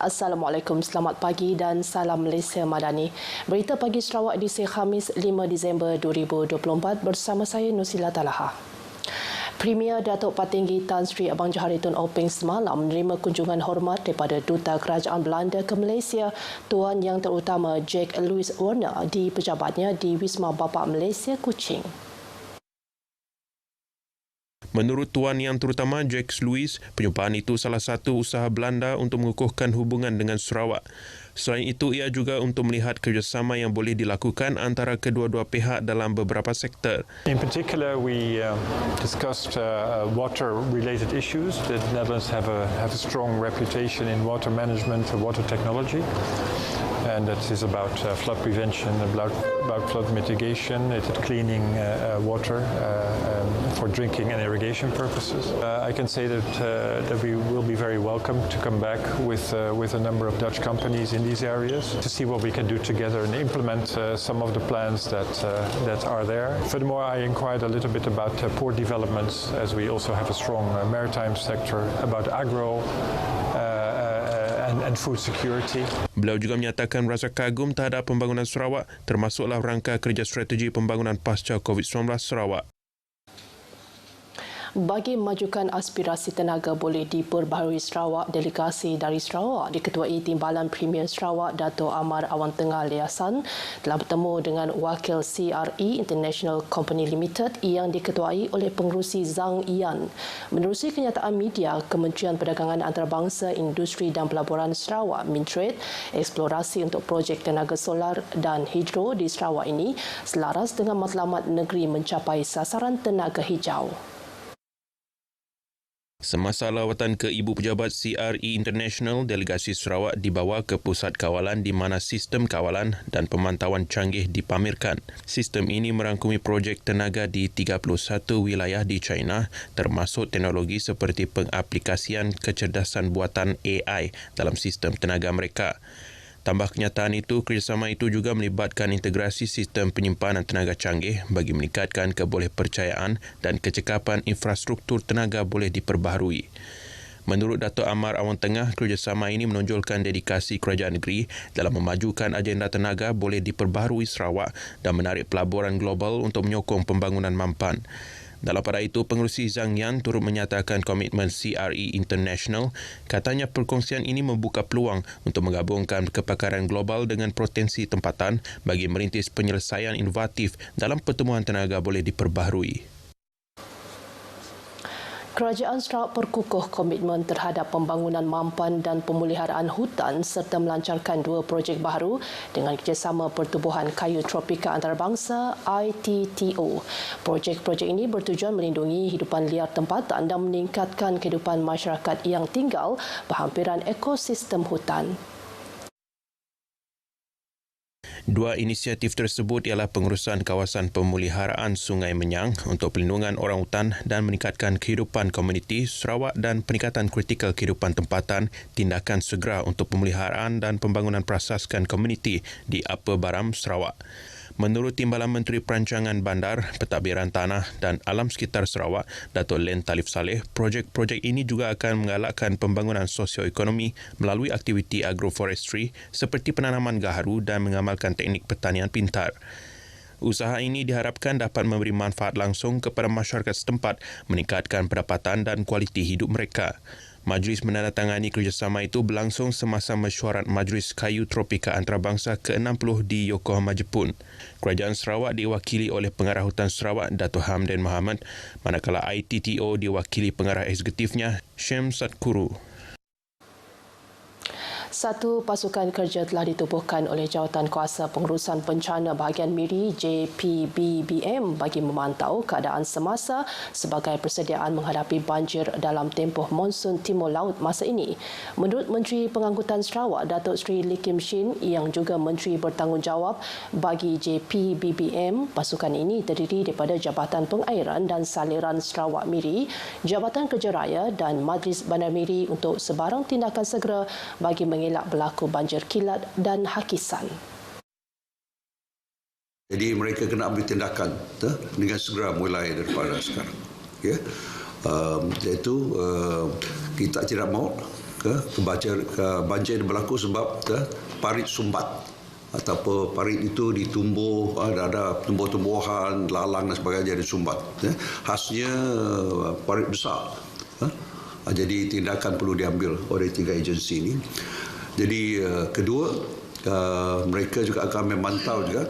Assalamualaikum, selamat pagi dan salam Malaysia Madani. Berita pagi Sarawak edisi Khamis 5 Disember 2024 bersama saya Nusila Talaha. Premier Datuk Patinggi Tan Sri Abang Johari Tun Openg semalam menerima kunjungan hormat daripada Duta Kerajaan Belanda ke Malaysia, Tuan Yang Terutama Jack Louis Warner di pejabatnya di Wisma Bapa Malaysia, Kuching. Menurut Tuan Yang Terutama Jack Louis, perjumpaan itu salah satu usaha Belanda untuk mengukuhkan hubungan dengan Sarawak. Selain itu, ia juga untuk melihat kerjasama yang boleh dilakukan antara kedua-dua pihak dalam beberapa sektor. In particular, we discussed water-related issues. The Netherlands have a strong reputation in water management and water technology. And that is about flood prevention, about flood mitigation, cleaning water for drinking and irrigation purposes. I can say that we will be very welcome to come back with a number of Dutch companies in these areas to see what we can do together and implement some of the plans that are there. Furthermore, I inquired a little bit about port developments, as we also have a strong maritime sector, about agro, and food security. Beliau juga menyatakan rasa kagum terhadap pembangunan Sarawak, termasuklah rangka kerja strategi pembangunan pasca COVID-19 Sarawak. Bagi memajukan aspirasi tenaga boleh diperbaharui Sarawak, delegasi dari Sarawak diketuai Timbalan Premier Sarawak Dato' Amar Awang Tengah Liasan telah bertemu dengan wakil CRE International Company Limited yang diketuai oleh Pengerusi Zhang Yan. Menerusi kenyataan media, Kementerian Perdagangan Antarabangsa, Industri dan Pelaburan Sarawak Mintrade, eksplorasi untuk projek tenaga solar dan hidro di Sarawak ini selaras dengan matlamat negeri mencapai sasaran tenaga hijau. Semasa lawatan ke Ibu Pejabat CRE International, delegasi Sarawak dibawa ke pusat kawalan di mana sistem kawalan dan pemantauan canggih dipamerkan. Sistem ini merangkumi projek tenaga di 31 wilayah di China, termasuk teknologi seperti pengaplikasian kecerdasan buatan AI dalam sistem tenaga mereka. Tambah kenyataan itu, kerjasama itu juga melibatkan integrasi sistem penyimpanan tenaga canggih bagi meningkatkan kebolehpercayaan dan kecekapan infrastruktur tenaga boleh diperbaharui. Menurut Dato' Amar Awang Tengah, kerjasama ini menonjolkan dedikasi kerajaan negeri dalam memajukan agenda tenaga boleh diperbaharui Sarawak dan menarik pelaburan global untuk menyokong pembangunan mampan. Dalam pada itu, Pengerusi Zhang Yan turut menyatakan komitmen CRE International. Katanya perkongsian ini membuka peluang untuk menggabungkan kepakaran global dengan potensi tempatan bagi merintis penyelesaian inovatif dalam pertemuan tenaga boleh diperbaharui. Kerajaan Sarawak perkukuh komitmen terhadap pembangunan mampan dan pemeliharaan hutan serta melancarkan dua projek baru dengan kerjasama Pertubuhan Kayu Tropika Antarabangsa ITTO. Projek-projek ini bertujuan melindungi hidupan liar tempatan dan meningkatkan kehidupan masyarakat yang tinggal berhampiran ekosistem hutan. Dua inisiatif tersebut ialah pengurusan kawasan pemeliharaan Sungai Menyang untuk pelindungan orang hutan dan meningkatkan kehidupan komuniti Sarawak dan peningkatan kritikal kehidupan tempatan, tindakan segera untuk pemeliharaan dan pembangunan perasaskan komuniti di Upper Baram, Sarawak. Menurut Timbalan Menteri Perancangan Bandar, Pentadbiran Tanah dan Alam Sekitar Sarawak, Dato' Len Talif Saleh, projek-projek ini juga akan menggalakkan pembangunan sosioekonomi melalui aktiviti agroforestry seperti penanaman gaharu dan mengamalkan teknik pertanian pintar. Usaha ini diharapkan dapat memberi manfaat langsung kepada masyarakat setempat, meningkatkan pendapatan dan kualiti hidup mereka. Majlis menandatangani kerjasama itu berlangsung semasa mesyuarat Majlis Kayu Tropika Antarabangsa ke-60 di Yokohama, Jepun. Kerajaan Sarawak diwakili oleh Pengarah Hutan Sarawak, Dato' Hamdan Mohamad, manakala ITTO diwakili Pengarah Eksekutifnya, Syem Satkuru. Satu pasukan kerja telah ditubuhkan oleh Jawatan Kuasa Pengurusan Bencana Bahagian Miri JPBBM bagi memantau keadaan semasa sebagai persediaan menghadapi banjir dalam tempoh monsun Timur Laut masa ini. Menurut Menteri Pengangkutan Sarawak, Datuk Seri Lee Kim Shin yang juga Menteri Bertanggungjawab bagi JPBBM, pasukan ini terdiri daripada Jabatan Pengairan dan Saliran Sarawak Miri, Jabatan Kerja Raya dan Majlis Bandar Miri untuk sebarang tindakan segera bagi mengelak berlaku banjir kilat dan hakisan. Jadi mereka kena ambil tindakan dengan segera mulai daripada sekarang. Ya. Iaitu kita tidak maut banjir berlaku sebab parit sumbat ataupun parit itu ditumbuh, ada tumbuh-tumbuhan, lalang dan sebagainya disumbat. Khasnya parit besar. Jadi tindakan perlu diambil oleh 3 agensi ini. Jadi kedua, mereka juga akan memantau juga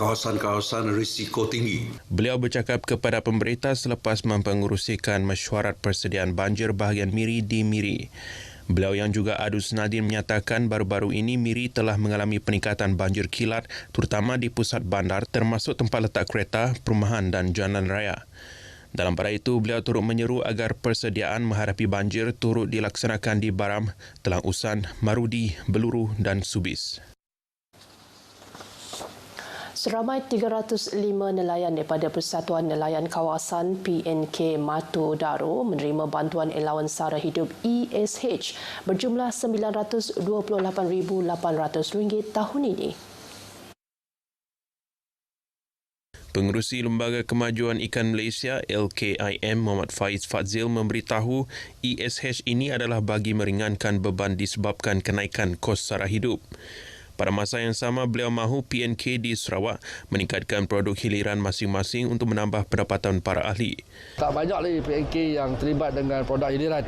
kawasan-kawasan risiko tinggi. Beliau bercakap kepada pemberita selepas mempengerusikan mesyuarat persediaan banjir bahagian Miri di Miri. Beliau yang juga adu senadin menyatakan baru-baru ini Miri telah mengalami peningkatan banjir kilat terutama di pusat bandar termasuk tempat letak kereta, perumahan dan jalan raya. Dalam pada itu, beliau turut menyeru agar persediaan menghadapi banjir turut dilaksanakan di Baram, Telang Usan, Marudi, Beluru dan Subis. Seramai 305 nelayan daripada Persatuan Nelayan Kawasan PNK Matu Daro menerima bantuan allowance sara hidup ESH berjumlah RM928,800 tahun ini. Pengerusi Lembaga Kemajuan Ikan Malaysia LKIM Muhammad Faiz Fadzil memberitahu ESH ini adalah bagi meringankan beban disebabkan kenaikan kos sara hidup. Pada masa yang sama, beliau mahu PNK di Sarawak meningkatkan produk hiliran masing-masing untuk menambah pendapatan para ahli. Tak banyak lagi PNK yang terlibat dengan produk hiliran.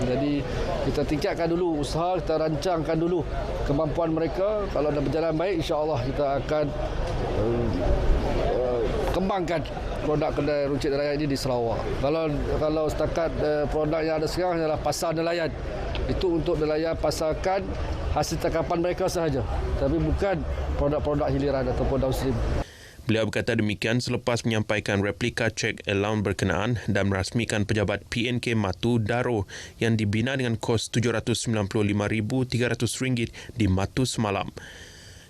Jadi kita tingkatkan dulu usaha, kita rancangkan dulu kemampuan mereka. Kalau dah berjalan baik, insya-Allah kita akan kembangkan produk kedai runcit nelayan ini di Sarawak. Kalau setakat produk yang ada sekarang adalah pasar nelayan. Itu untuk nelayan pasarkan hasil tangkapan mereka sahaja. Tapi bukan produk-produk hiliran ataupun downstream. Beliau berkata demikian selepas menyampaikan replika cek allowance berkenaan dan merasmikan pejabat PNK Matu Daro yang dibina dengan kos RM795,300 di Matu semalam.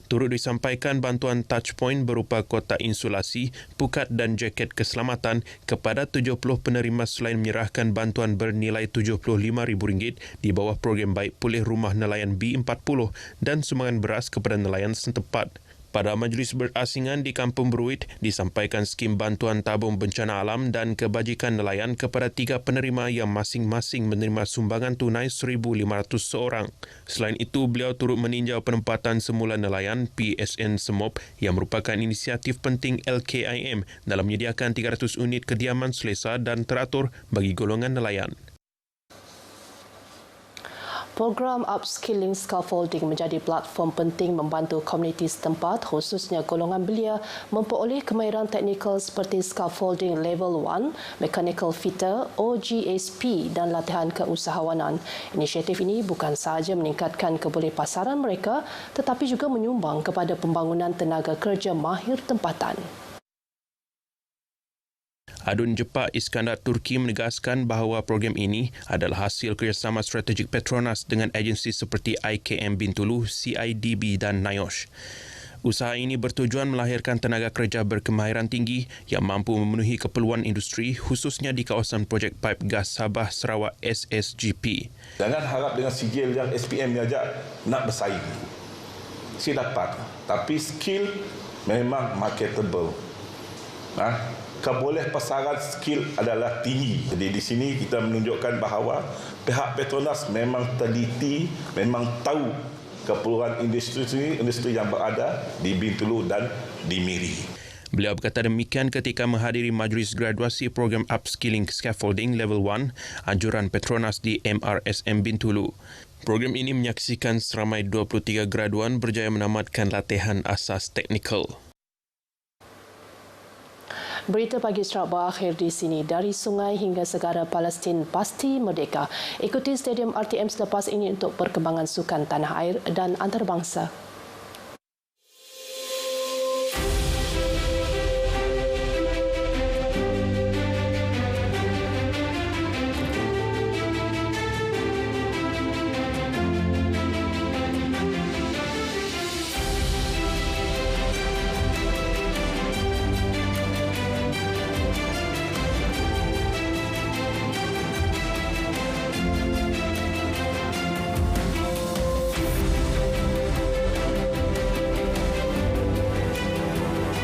Turut disampaikan bantuan touchpoint berupa kotak insulasi, pukat dan jaket keselamatan kepada 70 penerima selain menyerahkan bantuan bernilai RM75,000 di bawah program Baik Pulih Rumah Nelayan B40 dan sumbangan beras kepada nelayan setempat. Pada majlis berasingan di Kampung Beruit, disampaikan skim bantuan tabung bencana alam dan kebajikan nelayan kepada 3 penerima yang masing-masing menerima sumbangan tunai RM1,500 seorang. Selain itu, beliau turut meninjau penempatan semula nelayan PSN Semop yang merupakan inisiatif penting LKIM dalam menyediakan 300 unit kediaman selesa dan teratur bagi golongan nelayan. Program Upskilling Scaffolding menjadi platform penting membantu komuniti setempat khususnya golongan belia memperoleh kemahiran teknikal seperti scaffolding level 1, mechanical fitter, OGSP dan latihan keusahawanan. Inisiatif ini bukan sahaja meningkatkan kebolehpasaran mereka tetapi juga menyumbang kepada pembangunan tenaga kerja mahir tempatan. Adun Jepak Iskandar Turki menegaskan bahawa program ini adalah hasil kerjasama strategik Petronas dengan agensi seperti IKM Bintulu, CIDB dan NIOSH. Usaha ini bertujuan melahirkan tenaga kerja berkemahiran tinggi yang mampu memenuhi keperluan industri khususnya di kawasan projek paip gas Sabah Sarawak SSGP. Jangan harap dengan sijil yang SPM ni aja nak bersaing. Si dapat, tapi skill memang marketable. Kebolehpasaran skill adalah tinggi. Jadi di sini kita menunjukkan bahawa pihak Petronas memang teliti, memang tahu keperluan industri yang berada di Bintulu dan di Miri. Beliau berkata demikian ketika menghadiri majlis graduasi program Upskilling Scaffolding Level 1 anjuran Petronas di MRSM Bintulu. Program ini menyaksikan seramai 23 graduan berjaya menamatkan latihan asas teknikal. Berita pagi Sarawak berakhir di sini. Dari sungai hingga segara Palestin pasti merdeka. Ikuti Stadium RTM selepas ini untuk perkembangan sukan tanah air dan antarabangsa.